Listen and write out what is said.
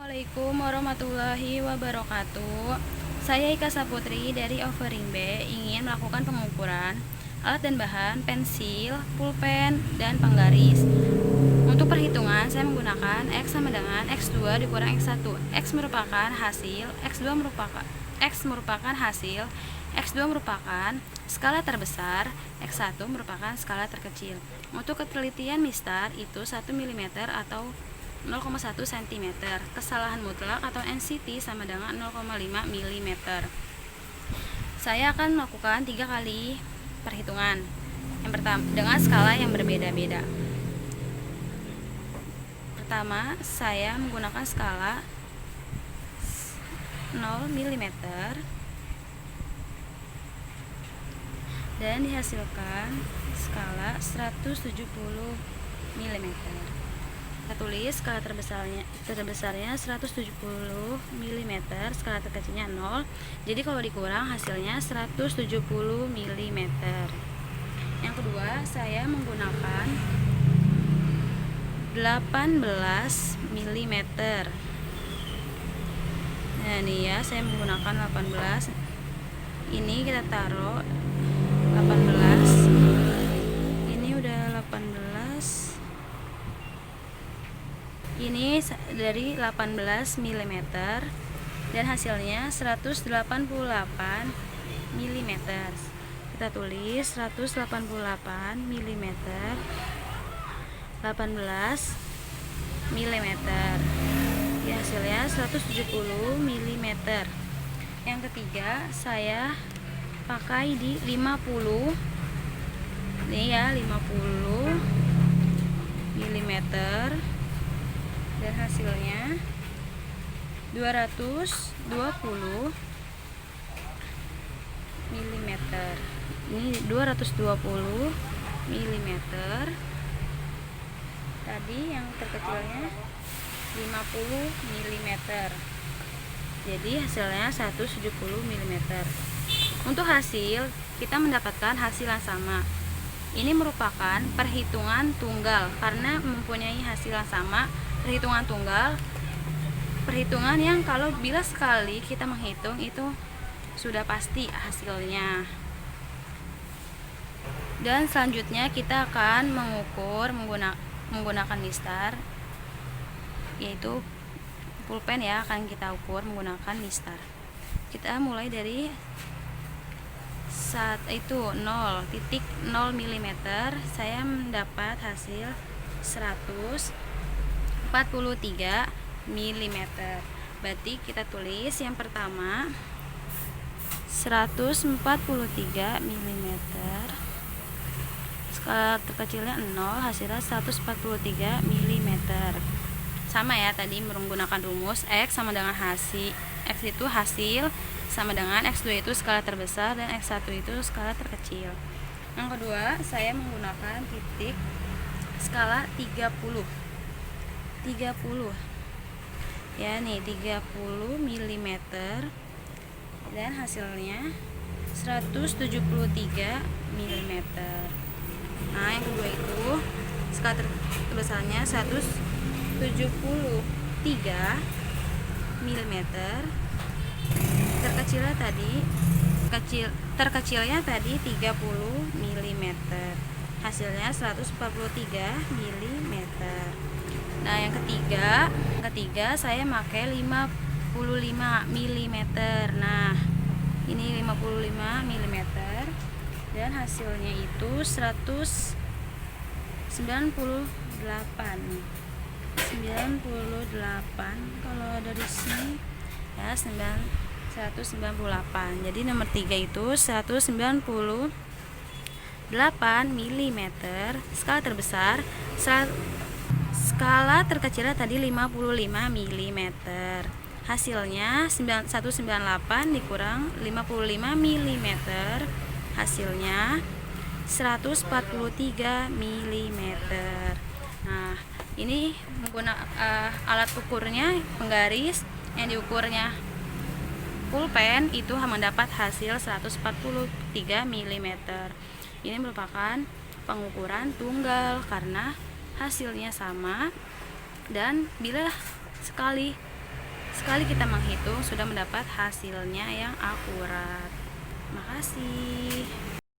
Assalamualaikum warahmatullahi wabarakatuh. Saya Ika Saputri dari Offering B ingin melakukan pengukuran alat dan bahan, pensil, pulpen, dan penggaris. Untuk perhitungan, saya menggunakan X sama dengan X2 dikurang X1. X merupakan hasil, X merupakan hasil, X2 merupakan skala terbesar, X1 merupakan skala terkecil. Untuk ketelitian mistar itu 1 mm atau 0,1 cm. Kesalahan mutlak atau NCT sama dengan 0,5 mm. Saya akan melakukan 3 kali perhitungan. Yang pertama dengan skala yang berbeda-beda. Pertama, saya menggunakan skala 0 mm dan dihasilkan skala 170 mm. Kita tulis skala terbesarnya 170 mm, skala terkecilnya 0. Jadi kalau dikurang hasilnya 170 mm. Yang kedua, saya menggunakan 18 mm. Nah, ini ya, saya menggunakan 18. Ini kita taruh 18. Ini udah 18. Ini dari 18 mm dan hasilnya 188 mm. Kita tulis 188 mm, 18 mm. Ya, hasilnya 170 mm. Yang ketiga, saya pakai di 50. Ini ya, 50 mm. Dan hasilnya 220 mm. Ini 220 mm. Tadi yang terkecilnya 50 mm. Jadi hasilnya 170 mm. Untuk hasil, kita mendapatkan hasil yang sama. Ini merupakan perhitungan tunggal karena mempunyai hasil yang sama. Perhitungan tunggal, perhitungan yang kalau bila sekali kita menghitung itu sudah pasti hasilnya. Dan selanjutnya kita akan mengukur menggunakan mistar, yaitu pulpen ya, akan kita ukur menggunakan mistar. Kita mulai dari saat itu 0.0 mm, saya mendapat hasil 143 mm. Berarti kita tulis yang pertama 143 mm. Skala terkecilnya 0, hasilnya 143 mm. Sama ya, tadi menggunakan rumus X sama dengan hasil. X itu hasil sama dengan X2 itu skala terbesar dan X1 itu skala terkecil. Yang kedua, saya menggunakan titik skala 30 ya, nih 30 mm dan hasilnya 173 mm. Nah, yang kedua itu skala terbesarnya 173 mm, terkecilnya tadi 30 mm, hasilnya 143 mm. Nah, yang ketiga saya pakai 55 mm. Nah, ini 55 mm dan hasilnya itu 98 kalau dari sini ya, 198. Jadi nomor 3 itu 198 mm. Skala terbesar, skala terkecilnya tadi 55 mm. Hasilnya 198 dikurang 55 mm, hasilnya 143 mm. Nah, ini menggunakan alat ukurnya penggaris, yang diukurnya pulpen itu mendapat hasil 143 mm. Ini merupakan pengukuran tunggal karena hasilnya sama, dan bila sekali Sekali kita menghitung, sudah mendapat hasilnya yang akurat. Makasih.